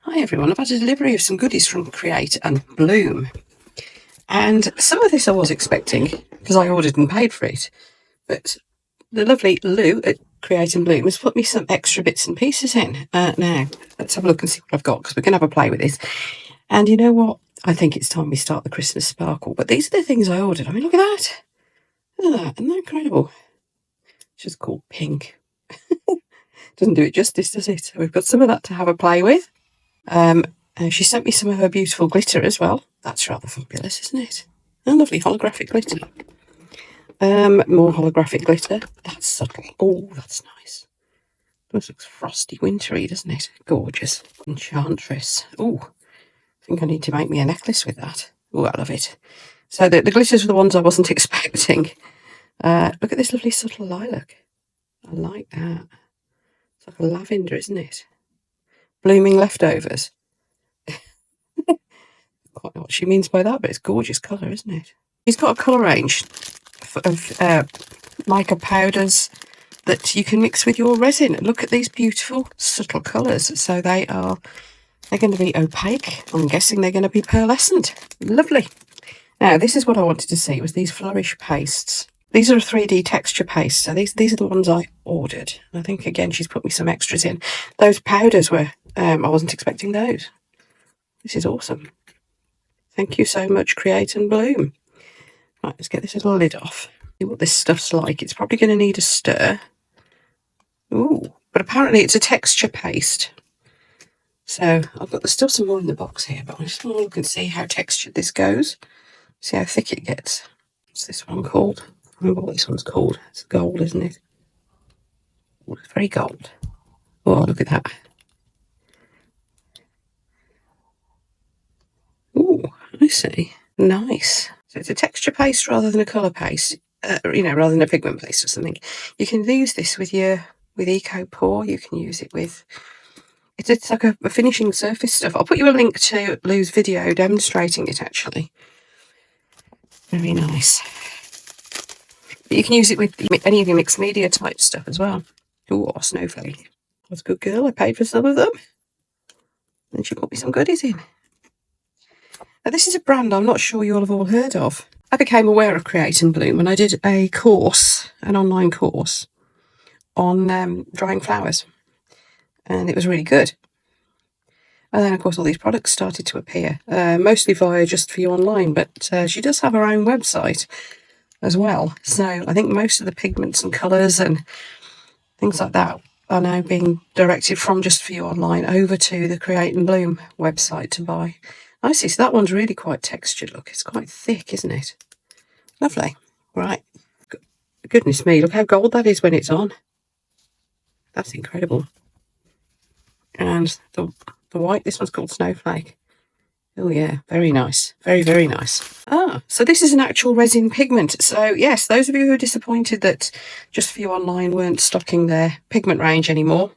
Hi everyone, I've had a delivery of some goodies from Create and Bloom. And some of this I was expecting because I ordered and paid for it. But the lovely Lou at Create and Bloom has put me some extra bits and pieces in. Now, let's have a look and see what I've got because we're going to have a play with this. And you know what? I think it's time we start the Christmas sparkle. But these are the things I ordered. I mean, look at that. Look at that. Isn't that incredible? It's just called pink. Doesn't do it justice, does it? So we've got some of that to have a play with. She sent me some of her beautiful glitter as well. That's rather fabulous, isn't it? And lovely holographic glitter. More holographic glitter. That's subtle. Oh, that's nice. This looks frosty wintry, doesn't it? Gorgeous. Enchantress. Oh, I think I need to make me a necklace with that. Oh, I love it. So the glitters were the ones I wasn't expecting. Look at this lovely subtle lilac. I like that. It's like a lavender, isn't it? Blooming leftovers. Quite know what she means by that, but it's gorgeous colour, isn't it? She's got a colour range of mica powders that you can mix with your resin. Look at these beautiful subtle colours. So they're going to be opaque. I'm guessing they're going to be pearlescent. Lovely. Now, this is what I wanted to see, was these Flourish Pastes. These are a 3D texture paste. So these are the ones I ordered. And I think, again, she's put me some extras in. Those powders were, I wasn't expecting those. This is awesome. Thank you so much, Create and Bloom. Right, let's get this little lid off. See what this stuff's like. It's probably going to need a stir. Ooh, but apparently it's a texture paste. So there's still some more in the box here, but I just want to look and see how textured this goes. See how thick it gets. What's this one called? I remember what this one's called. It's gold, isn't it? Oh, it's very gold. Oh, look at that. Ooh, I see. Nice. So it's a texture paste rather than a colour paste, rather than a pigment paste or something. You can use this with Eco Pour. You can use it with... It's like a finishing surface stuff. I'll put you a link to Lou's video demonstrating it, actually. Very nice. But you can use it with any of your mixed media type stuff as well. Ooh, snowflake. That's a good girl. I paid for some of them. And she put me some goodies in. Now, this is a brand I'm not sure you'll have all heard of. I became aware of Create and Bloom when I did an online course on drying flowers. And it was really good. And then, of course, all these products started to appear, mostly via Just For You Online, but she does have her own website as well. So I think most of the pigments and colours and things like that are now being directed from Just For You Online over to the Create and Bloom website to buy. I see, so that one's really quite textured. Look, it's quite thick, isn't it? Lovely. Right. Goodness me, look how gold that is when it's on. That's incredible. And the white, this one's called Snowflake. Oh yeah, very nice. Very, very nice. So this is an actual resin pigment. So yes, those of you who are disappointed that Just For You Online weren't stocking their pigment range anymore,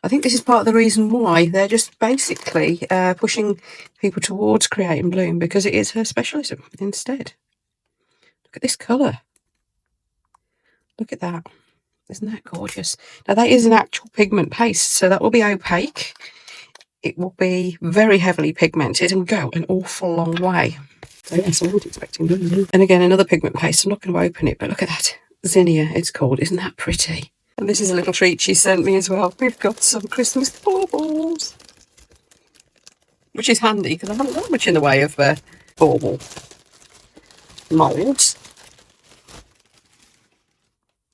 I think this is part of the reason why. They're just basically pushing people towards Create and Bloom because it is her specialism instead. Look at this colour. Look at that. Isn't that gorgeous? Now, that is an actual pigment paste, so that will be opaque. It will be very heavily pigmented and go an awful long way. So yes, I wasn't expecting that. And again, another pigment paste. I'm not going to open it, but look at that. Zinnia, it's called. Isn't that pretty? And this is a little treat she sent me as well. We've got some Christmas baubles, which is handy because I haven't got much in the way of bauble moulds.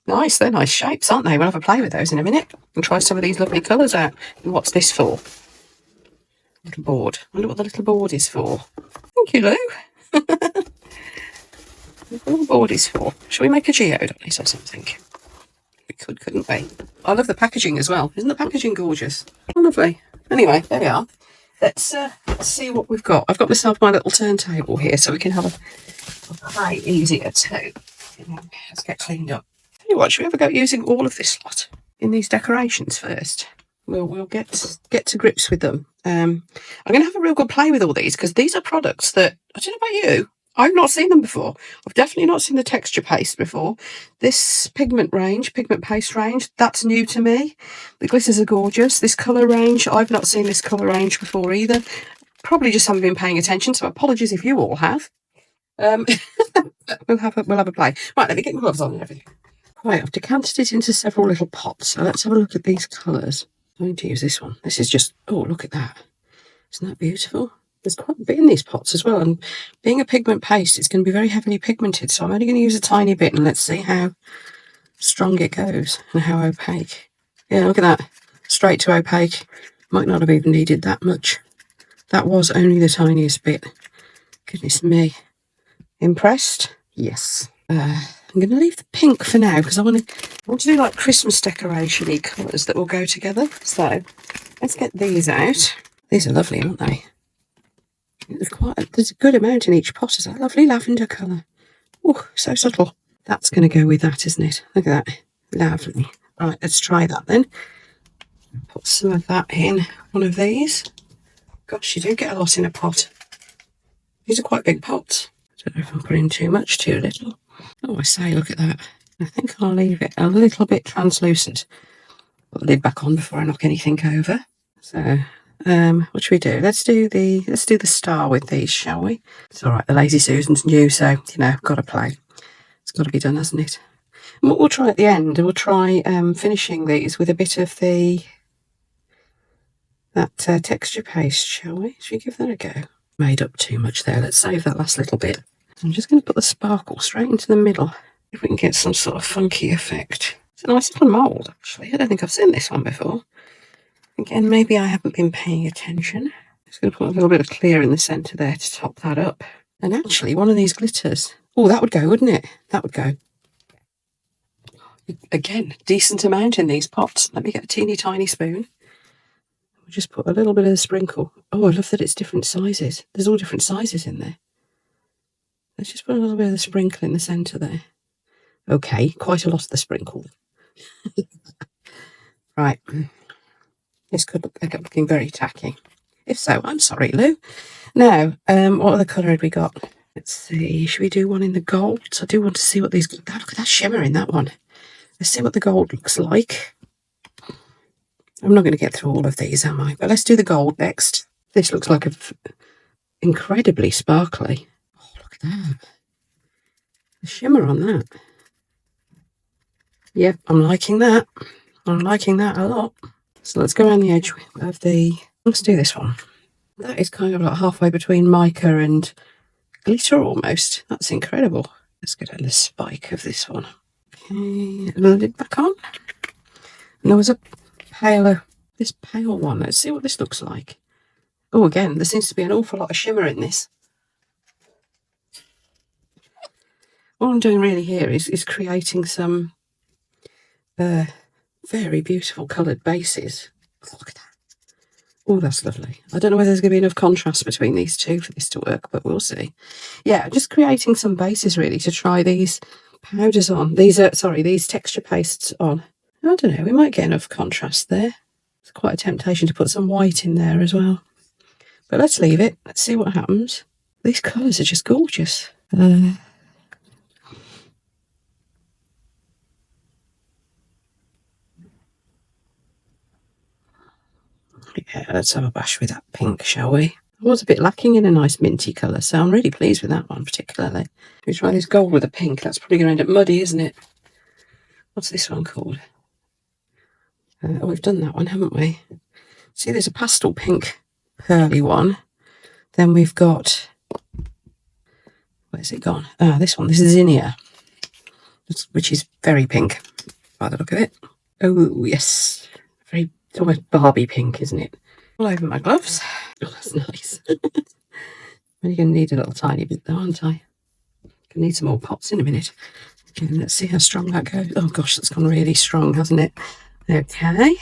Nice, they're nice shapes, aren't they? We'll have a play with those in a minute and try some of these lovely colours out. And what's this for? Little board. I wonder what the little board is for. Thank you, Lou. What the little board is for. Shall we make a geode on this or something? We could, couldn't we? I love the packaging as well. Isn't the packaging gorgeous? Oh, lovely. Anyway, there we are. Let's see what we've got. I've got myself my little turntable here so we can have a play easier too. Let's get cleaned up. Tell you what, should we ever go using all of this lot in these decorations first? We'll get to grips with them. I'm going to have a real good play with all these because these are products that, I don't know about you, I've not seen them before. I've definitely not seen the texture paste before. This pigment paste range, that's new to me. The glitters are gorgeous. This colour range, I've not seen this colour range before either. Probably just haven't been paying attention, so apologies if you all have. We'll have a play. Right, let me get my gloves on and everything. Right, I've decanted it into several little pots, so let's have a look at these colours. I'm going to use this one. This is just, oh, look at that. Isn't that beautiful? There's quite a bit in these pots as well, and being a pigment paste, it's going to be very heavily pigmented, so I'm only going to use a tiny bit, and let's see how strong it goes and how opaque. Yeah, look at that. Straight to opaque. Might not have even needed that much. That was only the tiniest bit. Goodness me. Impressed? Yes. I'm going to leave the pink for now because I want to do like Christmas decoration-y colours that will go together. So let's get these out. These are lovely, aren't they? There's a good amount in each pot. Is that lovely lavender colour? Oh, so subtle. That's going to go with that, isn't it? Look at that. Lovely. Right, let's try that then. Put some of that in one of these. Gosh, you do get a lot in a pot. These are quite big pots. I don't know if I'm putting too much, too little. Oh, I say, look at that. I think I'll leave it a little bit translucent. Put the lid back on before I knock anything over. So, what should we do? Let's do the star with these, shall we? It's all right. The Lazy Susan's new, so got to play. It's got to be done, hasn't it? And what we'll try at the end, we'll try finishing these with a bit of that texture paste, shall we? Should we give that a go? Made up too much there. Let's save that last little bit. I'm just going to put the sparkle straight into the middle. If we can get some sort of funky effect. It's a nice little mould, actually. I don't think I've seen this one before. Again, maybe I haven't been paying attention. Just going to put a little bit of clear in the centre there to top that up. And actually, one of these glitters. Oh, that would go, wouldn't it? That would go. Again, decent amount in these pots. Let me get a teeny tiny spoon. We'll just put a little bit of the sprinkle. Oh, I love that it's different sizes. There's all different sizes in there. Let's just put a little bit of the sprinkle in the centre there. Okay, quite a lot of the sprinkle. Right. This could end up looking very tacky. If so, I'm sorry, Lou. Now, what other colour had we got? Let's see. Should we do one in the gold? I do want to see what these... Look at that shimmer in that one. Let's see what the gold looks like. I'm not going to get through all of these, am I? But let's do the gold next. This looks like incredibly sparkly. Oh, look at that. The shimmer on that. Yep, I'm liking that. I'm liking that a lot. So let's go around the edge of the... Let's do this one. That is kind of like halfway between mica and glitter almost. That's incredible. Let's get on the spike of this one. Okay, the lid back on. And there was a this pale one. Let's see what this looks like. Oh, again, there seems to be an awful lot of shimmer in this. What I'm doing really here is creating some very beautiful coloured bases. Oh, look at that. Oh, that's lovely. I don't know whether there's going to be enough contrast between these two for this to work, but we'll see. Yeah, just creating some bases really to try these powders on. These texture pastes on. I don't know, we might get enough contrast there. It's quite a temptation to put some white in there as well. But let's leave it. Let's see what happens. These colours are just gorgeous. Yeah, let's have a bash with that pink, shall we? I was a bit lacking in a nice minty colour, so I'm really pleased with that one particularly. We try this gold with a pink. That's probably going to end up muddy, isn't it? What's this one called? Oh, we've done that one, haven't we? See, there's a pastel pink pearly one. Then we've got... Where's it gone? Ah, this one. This is Zinnia, which is very pink by the look of it. Oh, yes. It's almost Barbie pink, isn't it? All over my gloves. Oh, that's nice. I'm only going to need a little tiny bit though, aren't I? Gonna need some more pots in a minute. Okay, let's see how strong that goes. Oh gosh, that's gone really strong, hasn't it? Okay.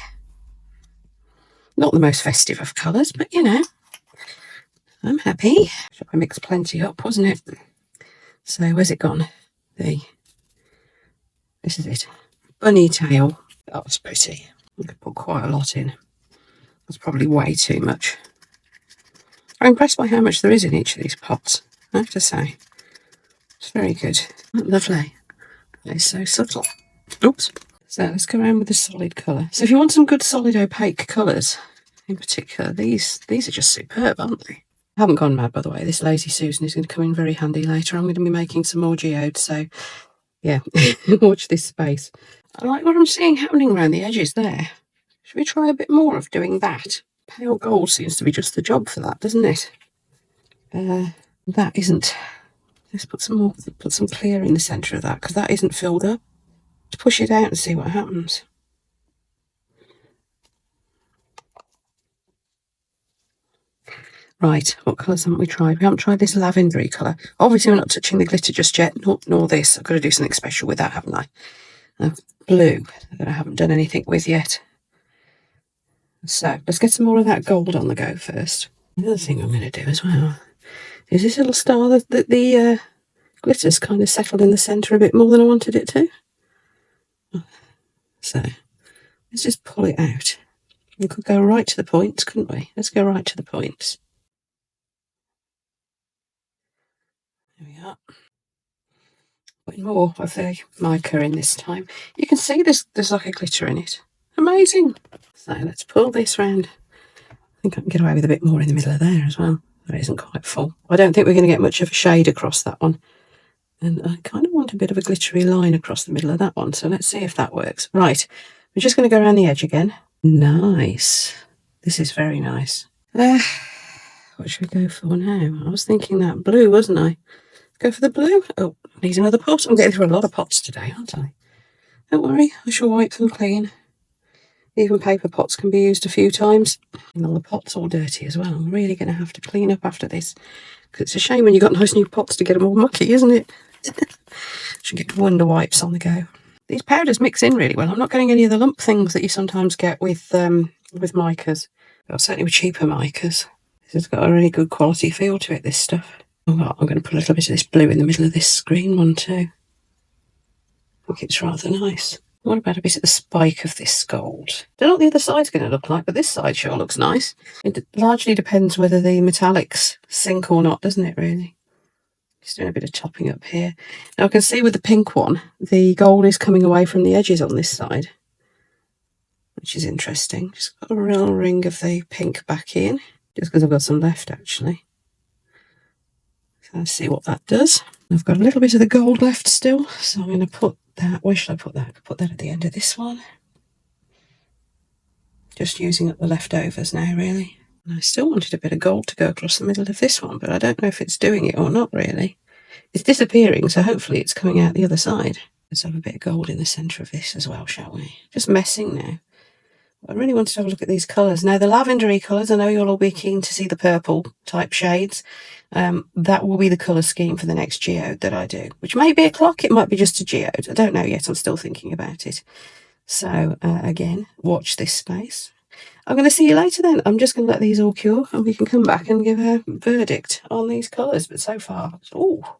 Not the most festive of colours, but I'm happy. I mixed plenty up, wasn't it? So where's it gone? This is it. Bunny tail. That was pretty. I could put quite a lot in. That's probably way too much. I'm impressed by how much there is in each of these pots, I have to say. It's very good. Lovely. It's so subtle. Oops. So let's go around with the solid colour. So if you want some good solid opaque colours, in particular, these are just superb, aren't they? I haven't gone mad, by the way. This Lazy Susan is going to come in very handy later. I'm going to be making some more geodes, so yeah, watch this space. I like what I'm seeing happening around the edges there. Should we try a bit more of doing that? Pale gold seems to be just the job for that, doesn't it? That isn't. Let's put some clear in the centre of that, because that isn't filled up. Let's push it out and see what happens. Right, what colours haven't we tried? We haven't tried this lavendery colour. Obviously, we're not touching the glitter just yet, nor this. I've got to do something special with that, haven't I? Blue that I haven't done anything with yet. So let's get some more of that gold on the go first. Another thing I'm going to do as well is this little star that the glitter's kind of settled in the centre a bit more than I wanted it to. So let's just pull it out. We could go right to the points, couldn't we? Let's go right to the points. There we are. Putting more of the mica in this time. You can see there's like a glitter in it. Amazing. So let's pull this round. I think I can get away with a bit more in the middle of there as well. That isn't quite full. I don't think we're going to get much of a shade across that one. And I kind of want a bit of a glittery line across the middle of that one. So let's see if that works. Right. We're just going to go around the edge again. Nice. This is very nice. What should we go for now? I was thinking that blue, wasn't I? Go for the blue. Oh, needs another pot. I'm getting through a lot of pots today, aren't I? Don't worry, I shall wipe them clean. Even paper pots can be used a few times. And all the pots all dirty as well. I'm really going to have to clean up after this. Because it's a shame when you've got nice new pots to get them all mucky, isn't it? Should get wonder wipes on the go. These powders mix in really well. I'm not getting any of the lump things that you sometimes get with micas. Or certainly with cheaper micas. This has got a really good quality feel to it, this stuff. Oh, I'm going to put a little bit of this blue in the middle of this green one too. I think it's rather nice. What about a bit of the spike of this gold? Don't know what the other side's going to look like, but this side sure looks nice. It largely depends whether the metallics sink or not, doesn't it, really? Just doing a bit of topping up here. Now I can see with the pink one, the gold is coming away from the edges on this side, which is interesting. Just got a real ring of the pink back in, just because I've got some left actually. So let's see what that does. I've got a little bit of the gold left still, so I'm going to put that. Where should I put that? I could put that at the end of this one. Just using up the leftovers now, really. And I still wanted a bit of gold to go across the middle of this one, but I don't know if it's doing it or not, really. It's disappearing, so hopefully it's coming out the other side. Let's have a bit of gold in the centre of this as well, shall we? Just messing now. I really wanted to have a look at these colours. Now, the lavendery colours, I know you'll all be keen to see the purple type shades. That will be the colour scheme for the next geode that I do, which may be a clock, it might be just a geode. I don't know yet, I'm still thinking about it. So, again, watch this space. I'm going to see you later then. I'm just going to let these all cure and we can come back and give a verdict on these colours. But so far, oh.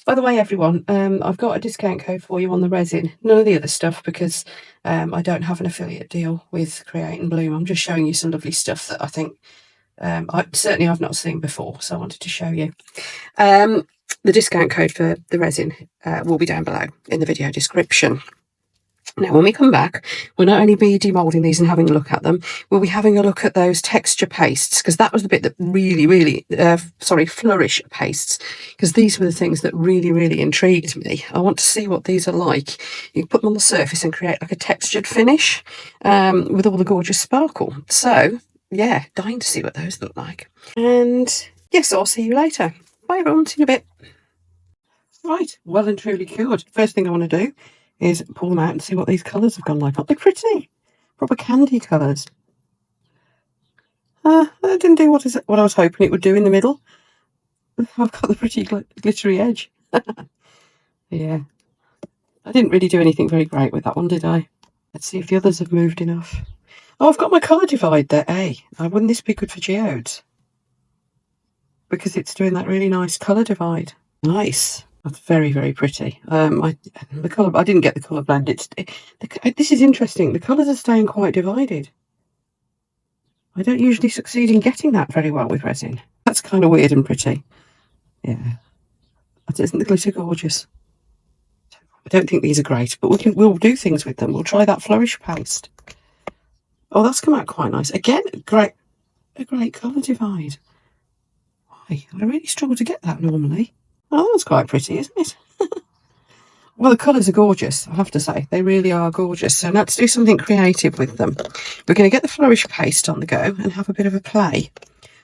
By the way, everyone, I've got a discount code for you on the resin. None of the other stuff because I don't have an affiliate deal with Create and Bloom. I'm just showing you some lovely stuff that I think I've not seen before, so I wanted to show you. The discount code for the resin will be down below in the video description. Now, when we come back, we'll not only be demoulding these and having a look at them, we'll be having a look at those texture pastes, because that was the bit that really, flourish pastes, because these were the things that really intrigued me. I want to see what these are like. You can put them on the surface and create like a textured finish with all the gorgeous sparkle. So, yeah, dying to see what those look like. And yes, I'll see you later. Bye everyone, see you in a bit. Right, well and truly cured. First thing I want to do is pull them out and see what these colours have gone like. Aren't they pretty? Proper candy colours. That didn't do what I was hoping it would do in the middle. I've got the pretty glittery edge. Yeah. I didn't really do anything very great with that one, did I? Let's see if the others have moved enough. Oh, I've got my colour divide there. Hey, wouldn't this be good for geodes? Because it's doing that really nice colour divide. Nice. That's very pretty. The colour. I didn't get the colour blend. This is interesting. The colours are staying quite divided. I don't usually succeed in getting that very well with resin. That's kind of weird and pretty. Yeah. Isn't the glitter gorgeous? I don't think these are great, but we'll do things with them. We'll try that Flourish Paste. Oh, that's come out quite nice. Again, a great colour divide. Why? I really struggle to get that normally. Oh, that's quite pretty, isn't it? Well, the colours are gorgeous, I have to say. They really are gorgeous. So let's do something creative with them. We're going to get the Flourish Paste on the go and have a bit of a play.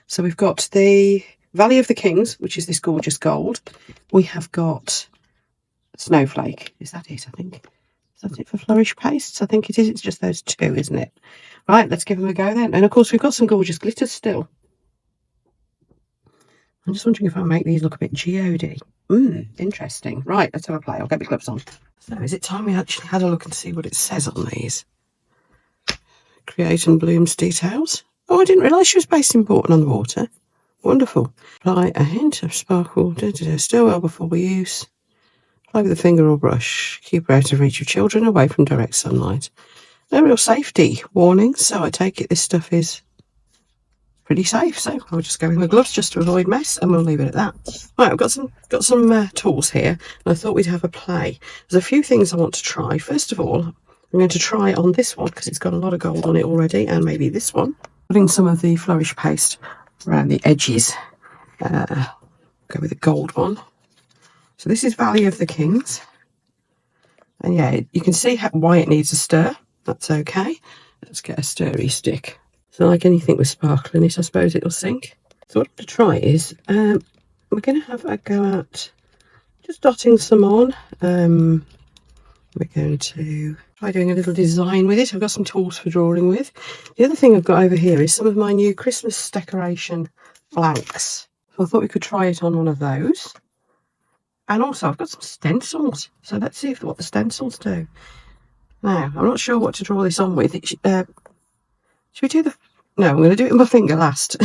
So we've got the Valley of the Kings, which is this gorgeous gold. We have got Snowflake. Is that it, I think? Is that it for Flourish Pastes? I think it is. It's just those two, isn't it? Right, let's give them a go then. And of course, we've got some gorgeous glitters still. I'm just wondering if I'll make these look a bit geode-y. Interesting. Right, let's have a play. I'll get my gloves on. So is it time we actually had a look and see what it says on these? Create and Blooms details. Oh, I didn't realise she was based in Portland-on-the-Water. Wonderful. Apply a hint of sparkle. Stir well before we use. Apply with a finger or brush. Keep out of reach of children, away from direct sunlight. No real safety warnings, so I take it this stuff is pretty safe. So I'll just go with my gloves just to avoid mess, and we'll leave it at that. Right, I've got some tools here, and I thought we'd have a play. There's a few things I want to try. First of all, I'm going to try on this one because it's got a lot of gold on it already, and maybe this one. Putting some of the Flourish Paste around the edges. Go with the gold one. So this is Valley of the Kings, and yeah, you can see why it needs a stir. That's okay. Let's get a stirry stick. So like anything with sparkle in it, I suppose it'll sink. So what I'm going to try is, we're going to have a go at just dotting some on. We're going to try doing a little design with it. I've got some tools for drawing with. The other thing I've got over here is some of my new Christmas decoration blanks. So I thought we could try it on one of those. And also I've got some stencils. So let's see what the stencils do. Now, I'm not sure what to draw this on with. Should we do the... No, I'm going to do it with my finger last.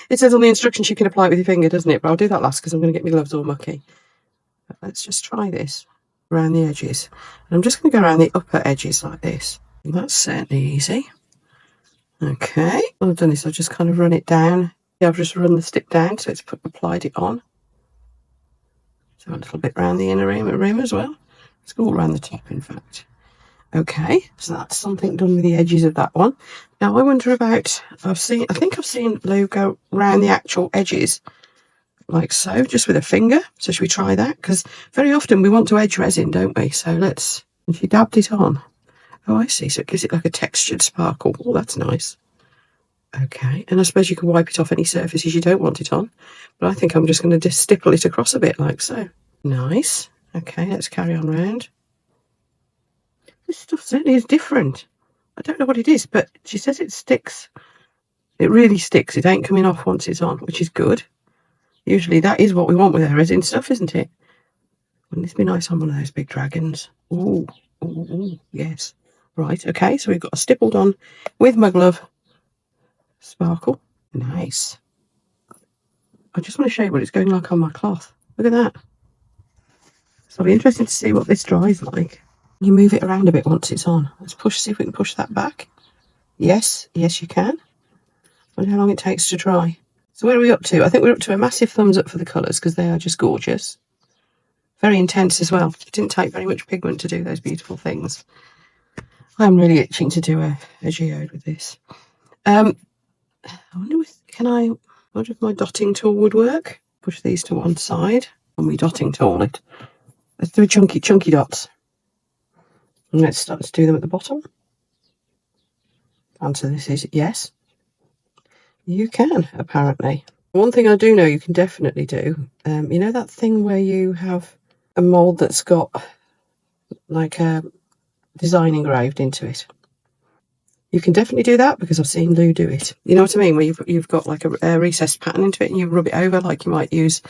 It says on the instructions you can apply it with your finger, doesn't it? But I'll do that last because I'm going to get my gloves all mucky. But let's just try this around the edges. And I'm just going to go around the upper edges like this. And that's certainly easy. Okay. What I've done is I've just kind of run it down. Yeah, I've just run the stick down, so it's applied it on. So a little bit around the inner rim as well. Let's go all around the top, in fact. Okay, so that's something done with the edges of that one. Now I wonder about, I think I've seen Lou go round the actual edges like so, just with a finger. So should we try that? Because very often we want to edge resin, don't we? So let's, and she dabbed it on. Oh, I see. So it gives it like a textured sparkle. Oh, that's nice. Okay, and I suppose you can wipe it off any surfaces you don't want it on. But I think I'm just going to just stipple it across a bit like so. Nice. Okay, let's carry on round. This stuff certainly is different. I don't know what it is, but she says it sticks. It really sticks. It ain't coming off once it's on, which is good. Usually that is what we want with our resin stuff, isn't it? Wouldn't this be nice on one of those big dragons? Ooh, ooh, yes. Right, okay, so we've got a stippled on with my glove sparkle. Nice. I just want to show you what it's going like on my cloth. Look at that. So it'll be interesting to see what this dries like. You move it around a bit once it's on. Let's see if we can push that back. Yes, yes you can. Wonder how long it takes to dry. So where are we up to? I think we're up to a massive thumbs up for the colours because they are just gorgeous. Very intense as well. It didn't take very much pigment to do those beautiful things. I'm really itching to do a geode with this. I wonder if my dotting tool would work. Push these to one side and we dotting tool it. Let's do chunky dots. And let's start to do them at the bottom. Answer this is yes. You can, apparently. One thing I do know you can definitely do, you know that thing where you have a mould that's got like a design engraved into it? You can definitely do that because I've seen Lou do it. You know what I mean? Where you've got like a recessed pattern into it and you rub it over like you might use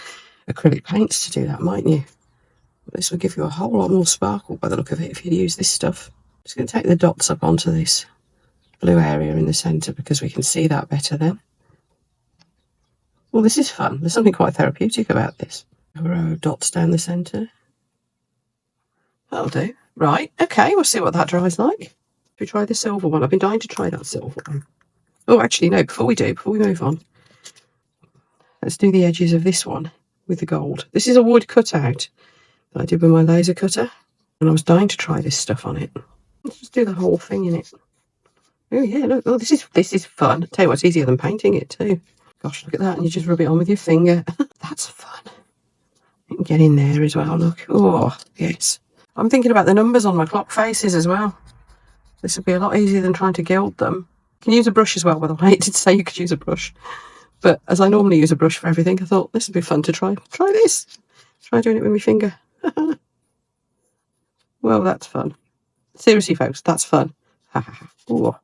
acrylic paints to do that, mightn't you? This will give you a whole lot more sparkle by the look of it if you use this stuff. I'm just going to take the dots up onto this blue area in the centre because we can see that better then. Well, this is fun. There's something quite therapeutic about this. A row of dots down the centre. That'll do. Right, okay, we'll see what that dries like. Should we try the silver one? I've been dying to try that silver one. Oh, actually, no, before we move on, let's do the edges of this one. with the gold. This is a wood cutout that I did with my laser cutter, and I was dying to try this stuff on it. Let's just do the whole thing in it. Oh yeah, look, oh, this is fun. I'll tell you what, it's easier than painting it too. Gosh, look at that, and you just rub it on with your finger. That's fun. You can get in there as well, look. Oh, yes. I'm thinking about the numbers on my clock faces as well. This would be a lot easier than trying to gild them. You can use a brush as well, by the way. It did say you could use a brush. But as I normally use a brush for everything, I thought this would be fun to try. Try this. Try doing it with my finger. Well, that's fun. Seriously, folks, that's fun. Ooh,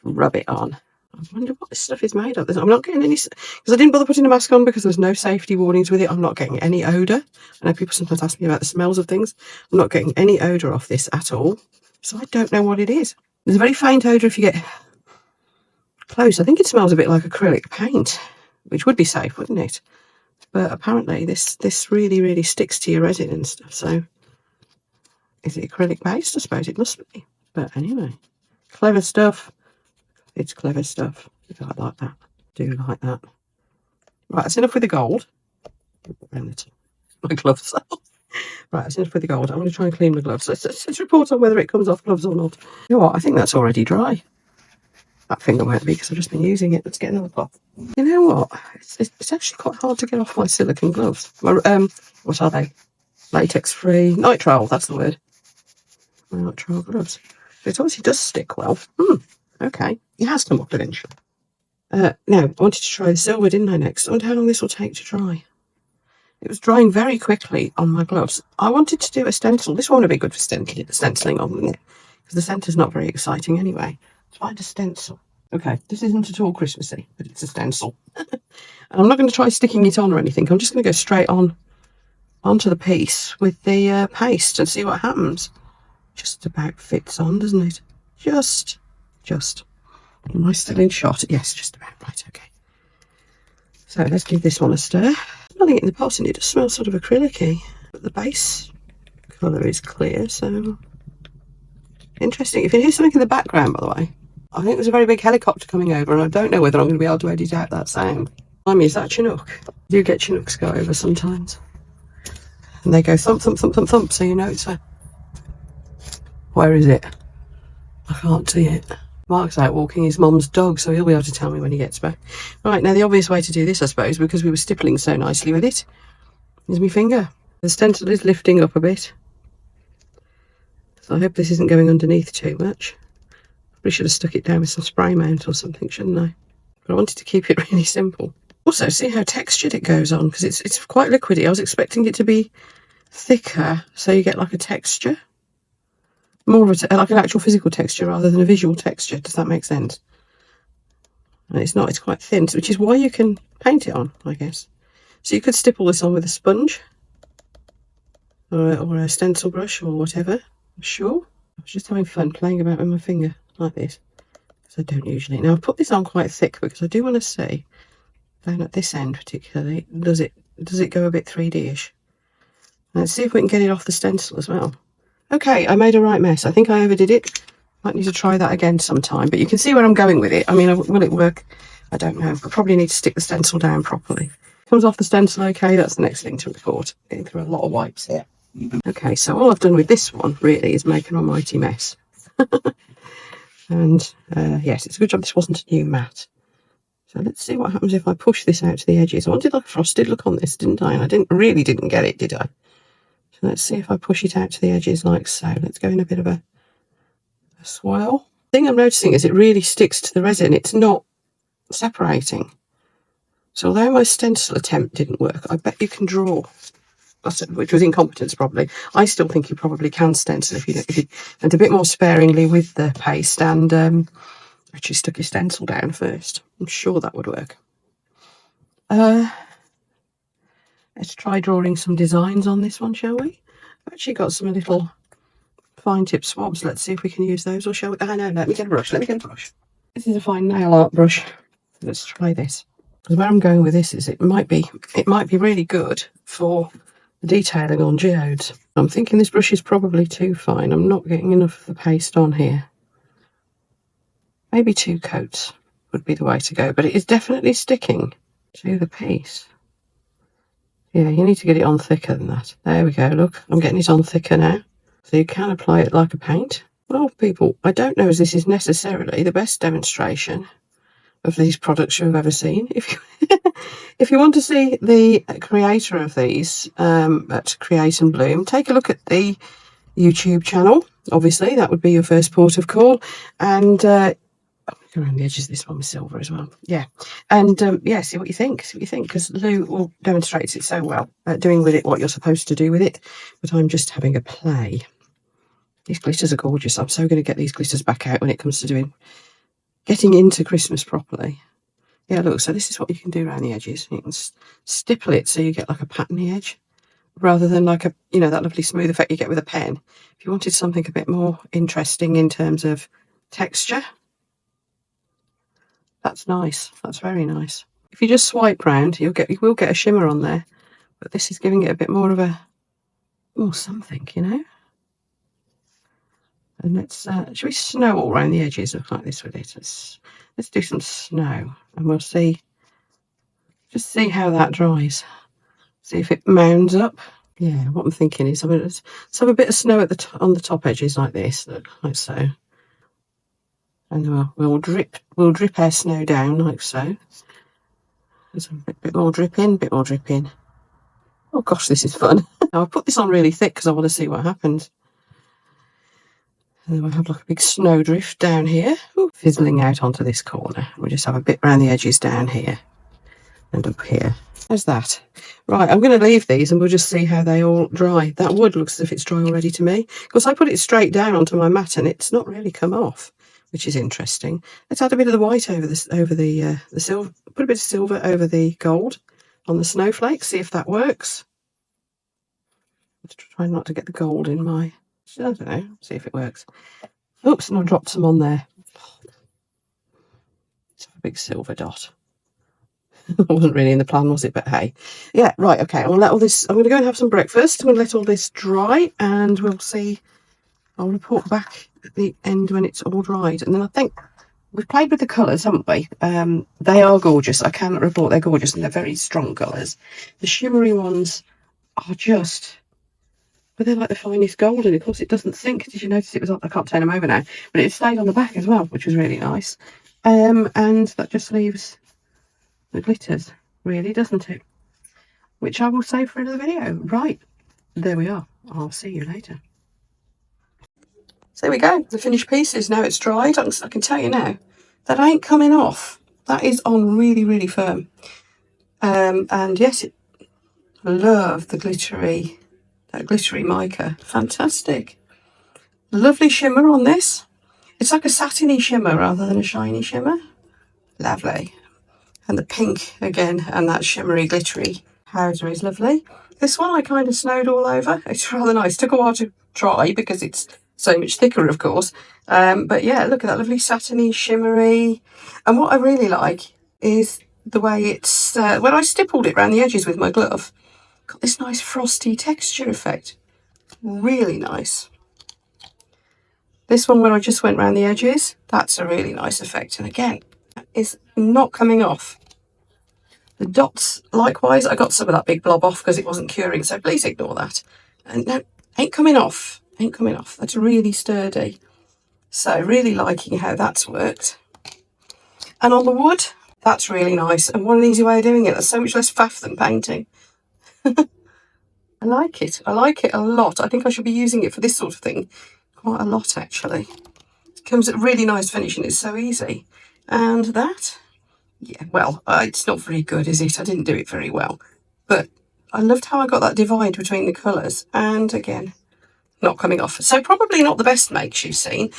rub it on. I wonder what this stuff is made of. I'm not getting any, because I didn't bother putting a mask on because there's no safety warnings with it. I'm not getting any odour. I know people sometimes ask me about the smells of things. I'm not getting any odour off this at all. So I don't know what it is. There's a very faint odour if you get close. I think it smells a bit like acrylic paint, which would be safe, wouldn't it? But apparently this really, really sticks to your resin and stuff. So is it acrylic based? I suppose it must be. But anyway, clever stuff. It's clever stuff. I like that. Do like that. Right, that's enough with the gold. My gloves off. Right, that's enough with the gold. I'm going to try and clean my gloves. Let's report on whether it comes off gloves or not. You know what? I think that's already dry. That finger won't be because I've just been using it. Let's get another cloth. You know what? It's actually quite hard to get off my silicone gloves. My, what are they? Latex free. Nitrile, that's the word. My nitrile gloves. It obviously does stick well. Okay. It has come off eventually. Now, I wanted to try the silver, didn't I, next? I wonder how long this will take to dry. It was drying very quickly on my gloves. I wanted to do a stencil. This one would be good for stenciling on, wouldn't it? Because the centre's not very exciting anyway. Let's find a stencil. Okay, this isn't at all Christmassy, but it's a stencil. And I'm not going to try sticking it on or anything. I'm just going to go straight on onto the piece with the paste and see what happens. Just about fits on, doesn't it? Just. Am I still in shot? Yes, just about. Right, okay. So let's give this one a stir. Smelling it in the pot, and it does smell sort of acrylic-y. But the base colour is clear, so interesting. If you hear something in the background, by the way, I think there's a very big helicopter coming over, and I don't know whether I'm going to be able to edit out that sound. I mean, is that Chinook? You do get Chinooks go over sometimes. And they go thump, thump, thump, thump, thump, so you know it's a... Where is it? I can't see it. Mark's out walking his mum's dog, so he'll be able to tell me when he gets back. Right, now the obvious way to do this, I suppose, because we were stippling so nicely with it, is my finger. The stencil is lifting up a bit. So I hope this isn't going underneath too much. Probably should have stuck it down with some spray mount or something, shouldn't I? But I wanted to keep it really simple. Also, see how textured it goes on, because it's quite liquidy. I was expecting it to be thicker, so you get like a texture. More of like an actual physical texture rather than a visual texture. Does that make sense? And it's not, it's quite thin, which is why you can paint it on, I guess. So you could stipple this on with a sponge or a stencil brush or whatever. I'm sure. I was just having fun playing about with my finger like this, because I don't usually. Now I've put this on quite thick because I do want to see down at this end particularly, does it go a bit 3D-ish? Let's see if we can get it off the stencil as well. Okay, I made a right mess. I think I overdid it. Might need to try that again sometime, but you can see where I'm going with it. I mean, will it work? I don't know. I probably need to stick the stencil down properly. Comes off the stencil okay, that's the next thing to report. Getting through a lot of wipes here. Okay, so all I've done with this one really is make an almighty mess. And yes, it's a good job this wasn't a new mat. So let's see what happens if I push this out to the edges. I wanted a frosted look on this, didn't I? And I really didn't get it, did I? So let's see if I push it out to the edges like so. Let's go in a bit of a swirl. The thing I'm noticing is it really sticks to the resin. It's not separating. So although my stencil attempt didn't work, I bet you can draw. Which was incompetence probably. I still think you probably can stencil if you and a bit more sparingly with the paste and actually stuck your stencil down first. I'm sure that would work. Let's try drawing some designs on this one, shall we? I've actually got some little fine tip swabs. Let's see if we can use those, or shall we? Oh no, let me get a brush. This is a fine nail art brush. Let's try this. Because where I'm going with this is it might be really good for the detailing on geodes. I'm thinking this brush is probably too fine. I'm not getting enough of the paste on here. Maybe 2 coats would be the way to go, but it is definitely sticking to the piece. Yeah, you need to get it on thicker than that. There we go, look, I'm getting it on thicker now. So you can apply it like a paint. Well, people, I don't know if this is necessarily the best demonstration of these products you've ever seen. If you want to see the creator of these at Create and Bloom, take a look at the YouTube channel. Obviously, that would be your first port of call. And around the edges of this one with silver as well. Yeah. And yeah, see what you think. See what you think, because Lou will demonstrates it so well at doing with it what you're supposed to do with it. But I'm just having a play. These glitters are gorgeous. I'm so going to get these glitters back out when it comes to getting into Christmas properly. Yeah, look, so this is what you can do around the edges. You can stipple it so you get like a patterny edge, rather than like that lovely smooth effect you get with a pen. If you wanted something a bit more interesting in terms of texture, that's nice. That's very nice. If you just swipe round, you will get a shimmer on there, but this is giving it a bit more of something, And let's should we snow all around the edges like this with it? Let's do some snow, and we'll see. Just see how that dries. See if it mounds up. Yeah, what I'm thinking is let's have a bit of snow on the top edges like this, like so. And we'll drip our snow down like so. There's a bit more drip in, bit more drip in. Oh gosh, this is fun. Now I put this on really thick because I want to see what happens. And then we'll have like a big snow drift down here, fizzling out onto this corner. We'll just have a bit around the edges down here and up here. How's that? Right, I'm going to leave these and we'll just see how they all dry. That wood looks as if it's dry already to me. Of course, I put it straight down onto my mat and it's not really come off, which is interesting. Let's add a bit of the white over the silver. Put a bit of silver over the gold on the snowflakes. See if that works. Let's try not to get the gold in my. I don't know. See if it works. Oops, and I dropped some on there. It's a big silver dot. It wasn't really in the plan, was it? But hey, yeah, right, okay. I'm gonna let all this. I'm gonna go and have some breakfast. I'm gonna let all this dry, and we'll see. I'll report back at the end when it's all dried. And then I think we've played with the colours, haven't we? They are gorgeous. I cannot report they're gorgeous, and they're very strong colours. The shimmery ones are just. But they're like the finest gold, and of course it doesn't sink. Did you notice it was on? I can't turn them over now, but it stayed on the back as well, which was really nice. And that just leaves the glitters, really, doesn't it? Which I will save for another video. Right, there we are. I'll see you later. So there we go, the finished pieces. Now it's dried. I can tell you now, that ain't coming off. That is on really, really firm. And yes, I love the glittery mica. Fantastic. Lovely shimmer on this. It's like a satiny shimmer rather than a shiny shimmer. Lovely. And the pink again, and that shimmery glittery powder is lovely. This one I kind of snowed all over. It's rather nice. Took a while to dry because it's so much thicker, of course. But yeah, look at that lovely satiny, shimmery. And what I really like is the way it's, when I stippled it around the edges with my glove, got this nice frosty texture effect. Really nice. This one, when I just went around the edges, that's a really nice effect. And again, is not coming off. The dots, likewise, I got some of that big blob off because it wasn't curing, so please ignore that. And no, ain't coming off. Ain't coming off. That's really sturdy. So really liking how that's worked. And on the wood, that's really nice. And what an easy way of doing it. That's so much less faff than painting. I like it. I like it a lot. I think I should be using it for this sort of thing quite a lot, actually. It comes at really nice finish and it's so easy. And that, yeah, well, it's not very good, is it? I didn't do it very well. But I loved how I got that divide between the colours. And again, not coming off. So probably not the best makes you've seen.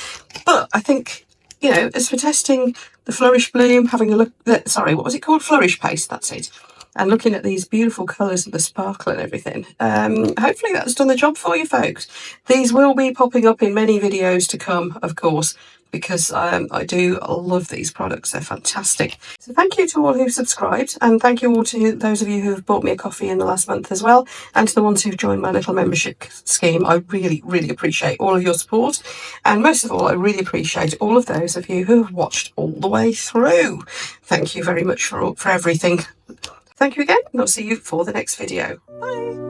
But I think, as for testing the Flourish Bloom, having a look at, sorry, what was it called? Flourish Paste, that's it. And looking at these beautiful colours and the sparkle and everything. Hopefully that's done the job for you folks. These will be popping up in many videos to come, of course, because I do love these products. They're fantastic. So thank you to all who've subscribed, and thank you all to those of you who have bought me a coffee in the last month as well, and to the ones who've joined my little membership scheme. I really, really appreciate all of your support, and most of all, I really appreciate all of those of you who have watched all the way through. Thank you very much for everything. Thank you again, and I'll see you for the next video. Bye.